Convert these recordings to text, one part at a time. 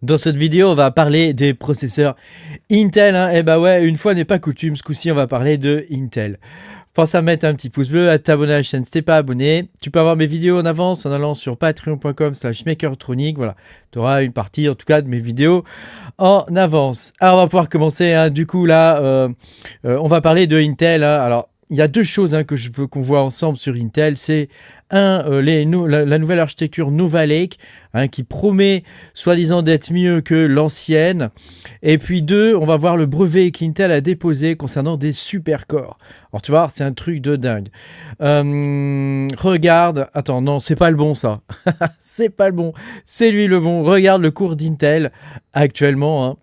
Dans cette vidéo, on va parler des processeurs Intel. Et bah ouais, une fois n'est pas coutume, ce coup-ci, on va parler de Intel. Pense à mettre un petit pouce bleu, à t'abonner à la chaîne si t'es pas abonné. Tu peux avoir mes vidéos en avance en allant sur patreon.com/makertronic. Voilà, tu auras une partie en tout cas de mes vidéos en avance. Alors on va pouvoir commencer. Du coup là, on va parler de Intel. Alors il y a deux choses que je veux qu'on voit ensemble sur Intel. C'est la nouvelle architecture Nova Lake qui promet soi-disant d'être mieux que l'ancienne. Et puis deux, on va voir le brevet qu'Intel a déposé concernant des supercores. Alors tu vois, c'est un truc de dingue. Regarde, attends, non, c'est pas le bon ça. C'est pas le bon, c'est lui le bon. Regarde le cours d'Intel actuellement.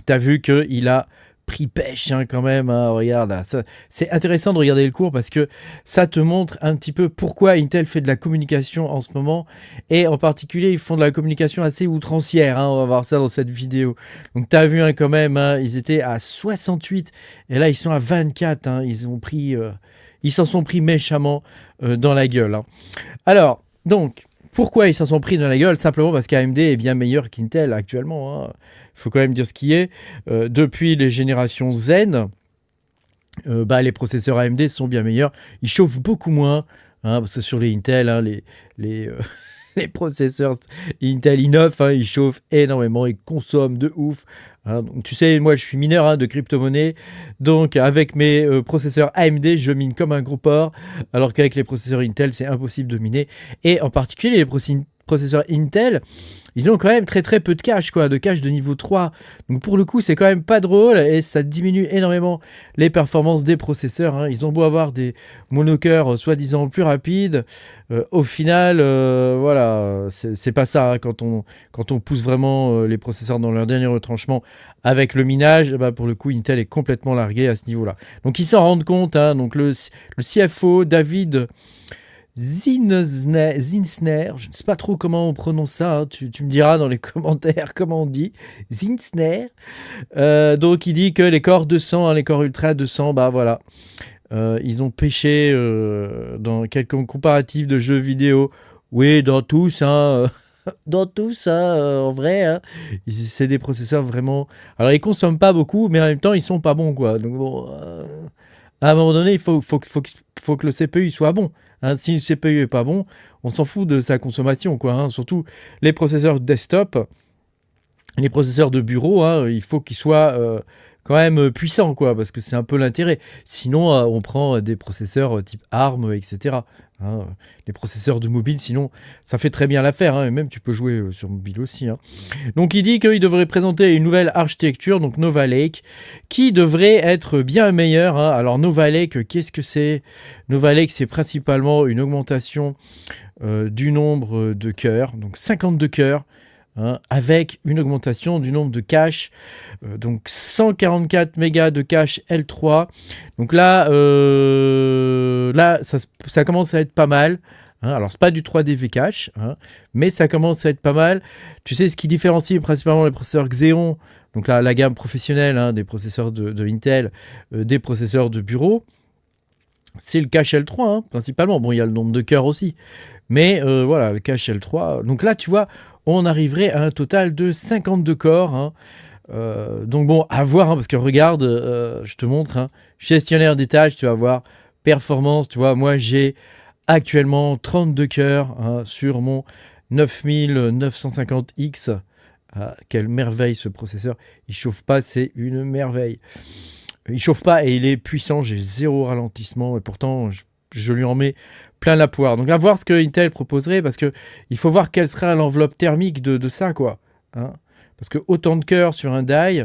T'as vu qu'il a pris pêche quand même. Regarde, là, c'est intéressant de regarder le cours parce que ça te montre un petit peu pourquoi Intel fait de la communication en ce moment. Et en particulier, ils font de la communication assez outrancière. On va voir ça dans cette vidéo. Donc tu as vu quand même, ils étaient à 68 et là ils sont à 24. Ils s'en sont pris méchamment dans la gueule. Alors, donc, pourquoi ils s'en sont pris dans la gueule? Simplement parce qu'AMD est bien meilleur qu'Intel actuellement. Il faut quand même dire ce qui est. Depuis les générations Zen, les processeurs AMD sont bien meilleurs. Ils chauffent beaucoup moins. Parce que sur les Intel, les les processeurs Intel i9, ils chauffent énormément, ils consomment de ouf. Donc, tu sais, moi je suis mineur de crypto-monnaie, donc avec mes processeurs AMD, je mine comme un gros porc, alors qu'avec les processeurs Intel, c'est impossible de miner. Et en particulier, les processeurs Intel, ils ont quand même très très peu de cache, de cache de niveau 3. Donc pour le coup, c'est quand même pas drôle et ça diminue énormément les performances des processeurs. Ils ont beau avoir des monocœurs soi-disant plus rapides. Au final, voilà, c'est pas ça. Quand on pousse vraiment les processeurs dans leur dernier retranchement avec le minage, pour le coup, Intel est complètement largué à ce niveau-là. Donc ils s'en rendent compte. Donc le CFO, David Zinsner, je ne sais pas trop comment on prononce ça, tu me diras dans les commentaires comment on dit, Zinsner. Donc il dit que les corps 200, les corps Ultra 200, voilà. Ils ont pêché dans quelques comparatifs de jeux vidéo. Oui, dans tous, dans tous, en vrai. C'est des processeurs vraiment... Alors ils consomment pas beaucoup, mais en même temps ils sont pas bons, quoi. Donc bon... à un moment donné, il faut que le CPU soit bon. Si le CPU est pas bon, on s'en fout de sa consommation, quoi. Surtout les processeurs desktop, les processeurs de bureau, il faut qu'ils soient quand même puissants, quoi, parce que c'est un peu l'intérêt. Sinon, on prend des processeurs type ARM, etc. Les processeurs de mobile, sinon, ça fait très bien l'affaire. Et même, tu peux jouer sur mobile aussi. Donc, il dit qu'il devrait présenter une nouvelle architecture, donc Nova Lake, qui devrait être bien meilleure. Alors, Nova Lake, qu'est-ce que c'est? Nova Lake, c'est principalement une augmentation du nombre de cœurs, donc 52 cœurs. Avec une augmentation du nombre de caches, donc 144 mégas de cache L3. Donc là, ça commence à être pas mal. Alors c'est pas du 3D cache, mais ça commence à être pas mal. Tu sais ce qui différencie principalement les processeurs Xeon, donc la gamme professionnelle des processeurs de Intel, des processeurs de bureau, c'est le cache L3 principalement. Bon, il y a le nombre de cœurs aussi, mais voilà, le cache L3. Donc là, tu vois, on arriverait à un total de 52 corps. Donc bon, à voir, parce que regarde, je te montre, gestionnaire des tâches, tu vas voir, performance, tu vois, moi j'ai actuellement 32 cœurs sur mon 9950X. Quelle merveille ce processeur, il chauffe pas, c'est une merveille. Il chauffe pas et il est puissant, j'ai zéro ralentissement et pourtant je lui en mets plein la poire. Donc à voir ce que Intel proposerait, parce que il faut voir quelle sera l'enveloppe thermique de ça, quoi. Parce que autant de cœurs sur un die,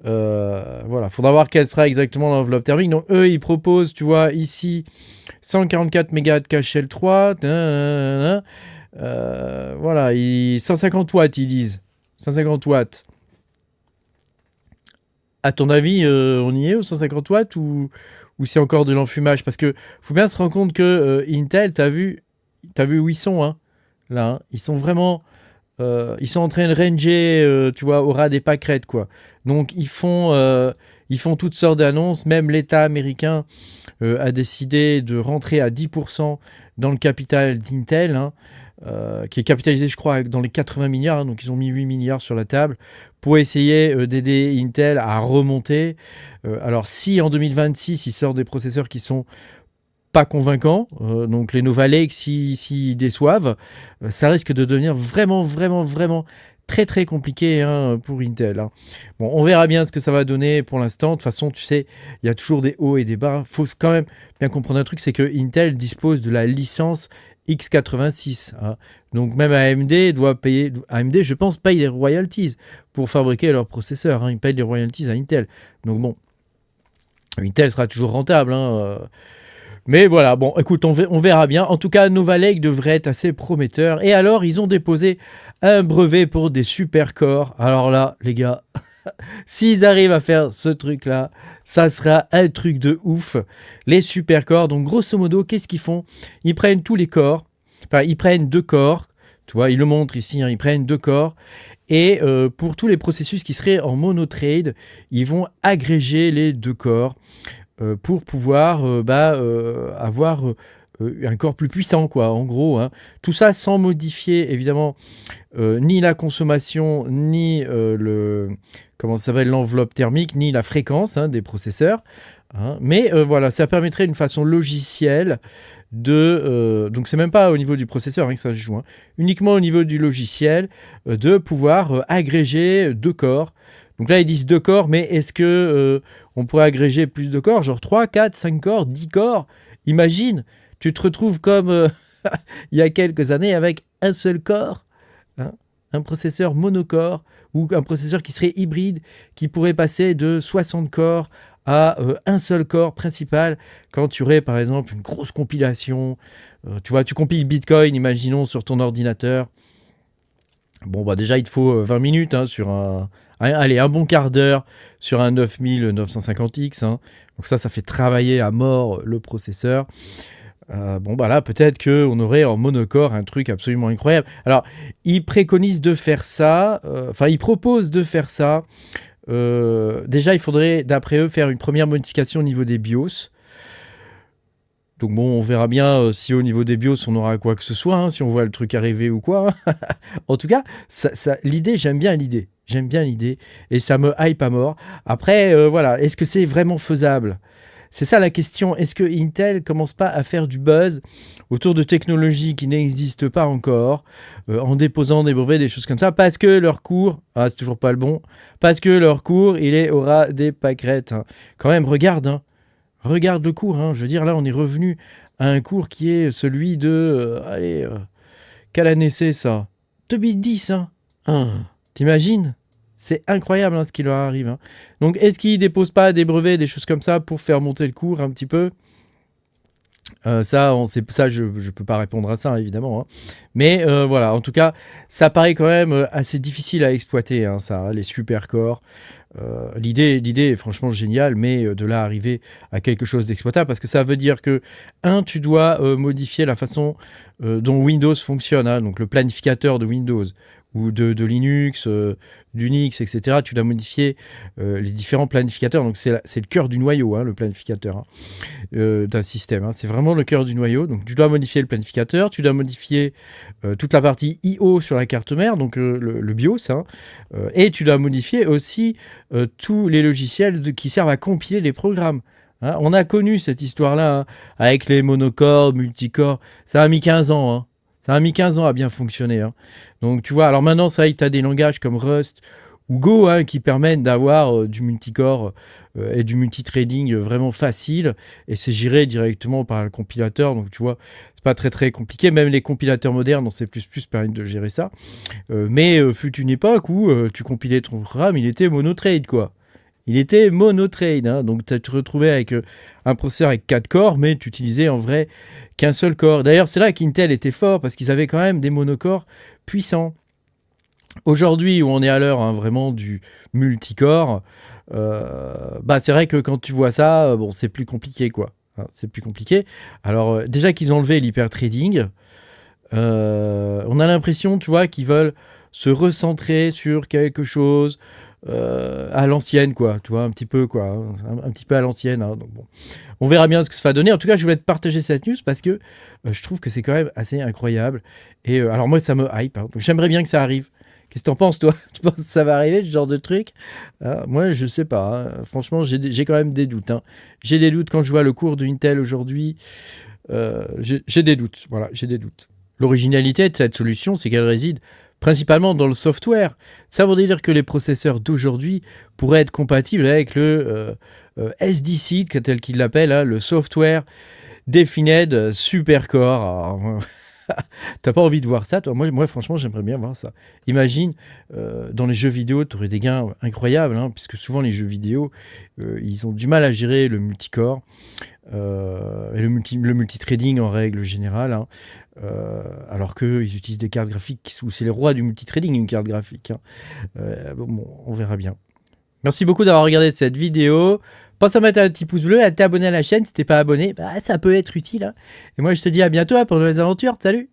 voilà, faudra voir quelle sera exactement l'enveloppe thermique. Donc eux, ils proposent, tu vois, ici 144 mégas de cache L3, voilà, 150 watts, ils disent. 150 watts. À ton avis, on y est aux 150 watts ou c'est encore de l'enfumage? Parce que faut bien se rendre compte que Intel, t'as vu où ils sont, là. Ils sont vraiment... ils sont en train de ranger, tu vois, au ras des pâquerettes, quoi. Donc, ils font toutes sortes d'annonces. Même l'État américain a décidé de rentrer à 10% dans le capital d'Intel. qui est capitalisé, je crois, dans les 80 milliards. Donc, ils ont mis 8 milliards sur la table pour essayer d'aider Intel à remonter. Alors, si en 2026, ils sortent des processeurs qui sont pas convaincants, donc les Nova Lake, s'ils déçoivent, ça risque de devenir vraiment très très compliqué pour Intel. Bon, on verra bien ce que ça va donner pour l'instant. De toute façon, tu sais, il y a toujours des hauts et des bas. Il faut quand même bien comprendre un truc, c'est que Intel dispose de la licence x86. Donc même AMD doit payer. AMD, je pense, paye les royalties pour fabriquer leurs processeurs. Ils payent les royalties à Intel. Donc bon, Intel sera toujours rentable. Mais voilà, bon, écoute, on verra bien. En tout cas, Nova Lake devrait être assez prometteur. Et alors, ils ont déposé un brevet pour des super cores. Alors là, les gars, s'ils arrivent à faire ce truc-là, ça sera un truc de ouf. Les super cores, donc grosso modo, qu'est-ce qu'ils font? Ils prennent tous les corps, enfin, ils prennent 2 corps. Tu vois, ils le montrent ici, ils prennent 2 corps. Et pour tous les processus qui seraient en monotrade, ils vont agréger les 2 corps. Pour pouvoir avoir un corps plus puissant, quoi, en gros. Tout ça sans modifier, évidemment, ni la consommation, ni comment ça s'appelle, l'enveloppe thermique, ni la fréquence des processeurs. Mais voilà, ça permettrait d'une façon logicielle donc c'est même pas au niveau du processeur que ça se joue, uniquement au niveau du logiciel, de pouvoir agréger 2 corps. Donc là, ils disent 2 corps, mais est-ce que on pourrait agréger plus de corps, genre 3, 4, 5 corps, 10 corps? Imagine, tu te retrouves comme il y a quelques années avec un seul corps, un processeur monocore, ou un processeur qui serait hybride, qui pourrait passer de 60 corps à un seul corps principal, quand tu aurais par exemple une grosse compilation. Tu vois, tu compiles Bitcoin, imaginons, sur ton ordinateur. Bon, bah déjà, il te faut 20 minutes sur un bon quart d'heure sur un 9950X. Donc ça fait travailler à mort le processeur. Bon, bah là, peut-être qu'on aurait en monocore un truc absolument incroyable. Alors, ils préconisent de faire ça, ils proposent de faire ça. Déjà, il faudrait, d'après eux, faire une première modification au niveau des BIOS. Donc bon, on verra bien si au niveau des BIOS on aura quoi que ce soit, si on voit le truc arriver ou quoi. En tout cas, l'idée, j'aime bien l'idée. J'aime bien l'idée et ça me hype à mort. Après, voilà, est-ce que c'est vraiment faisable? C'est ça la question. Est-ce que Intel commence pas à faire du buzz autour de technologies qui n'existent pas encore, en déposant des brevets, des choses comme ça, parce que leur cours, c'est toujours pas le bon, parce que leur cours, il est au ras des pâquerettes. Quand même, regarde le cours. Je veux dire, là, on est revenu à un cours qui est celui de... quelle année c'est ça? 2010, T'imagines? C'est incroyable ce qui leur arrive. Donc, est-ce qu'ils déposent pas des brevets, des choses comme ça, pour faire monter le cours un petit peu? Je peux pas répondre à ça, évidemment. Mais voilà, en tout cas, ça paraît quand même assez difficile à exploiter, les super corps. L'idée est franchement géniale, mais de là arriver à quelque chose d'exploitable, parce que ça veut dire que, tu dois modifier la façon dont Windows fonctionne, donc le planificateur de Windows, ou de Linux, d'Unix, etc. Tu dois modifier les différents planificateurs. Donc c'est le cœur du noyau, le planificateur d'un système. C'est vraiment le cœur du noyau. Donc tu dois modifier le planificateur, tu dois modifier toute la partie I/O sur la carte mère, donc le BIOS, et tu dois modifier aussi tous les logiciels qui servent à compiler les programmes. On a connu cette histoire-là avec les monocores, multicore. Ça a mis 15 ans. Ça a mis 15 ans à bien fonctionner. Donc, tu vois, alors maintenant, ça, tu as des langages comme Rust ou Go qui permettent d'avoir du multicore et du multitrading vraiment facile. Et c'est géré directement par le compilateur. Donc, tu vois, c'est pas très, très compliqué. Même les compilateurs modernes en C++ permettent de gérer ça. Mais fut une époque où tu compilais ton programme, il était monotrade, quoi. Il était monotrade, donc tu te retrouvais avec un processeur avec 4 corps, mais tu utilisais en vrai qu'un seul corps. D'ailleurs, c'est là qu'Intel était fort, parce qu'ils avaient quand même des monocores puissants. Aujourd'hui, où on est à l'heure vraiment du multicore, c'est vrai que quand tu vois ça, c'est plus compliqué, quoi. C'est plus compliqué. Alors, déjà qu'ils ont enlevé l'hypertrading, on a l'impression, tu vois, qu'ils veulent se recentrer sur quelque chose à l'ancienne, quoi, tu vois, un petit peu, quoi, hein, un petit peu à l'ancienne, hein, donc bon. On verra bien ce que ça va donner. En tout cas, je voulais te partager cette news parce que je trouve que c'est quand même assez incroyable. Et alors moi, ça me hype, hein, donc j'aimerais bien que ça arrive. Qu'est-ce que t'en penses, toi? Tu penses que ça va arriver, ce genre de truc? Moi, je sais pas, hein. Franchement, j'ai quand même des doutes, hein. J'ai des doutes quand je vois le cours d'Intel aujourd'hui. J'ai des doutes, voilà, j'ai des doutes. L'originalité de cette solution, c'est qu'elle réside principalement dans le software. Ça veut dire que les processeurs d'aujourd'hui pourraient être compatibles avec le SDC, tel qu'il l'appelle, hein, le Software Defined Supercore. Alors, t'as pas envie de voir ça, toi? Moi, franchement, j'aimerais bien voir ça. Imagine, dans les jeux vidéo, tu aurais des gains incroyables, hein, puisque souvent les jeux vidéo, ils ont du mal à gérer le multicore et le multithreading en règle générale, hein, alors qu'ils utilisent des cartes graphiques, c'est les rois du multithreading, une carte graphique, hein. Bon, on verra bien. Merci beaucoup d'avoir regardé cette vidéo. Pense à mettre un petit pouce bleu, à t'abonner à la chaîne si t'es pas abonné, bah, ça peut être utile, hein. Et moi je te dis à bientôt, hein, pour de nouvelles aventures. Salut!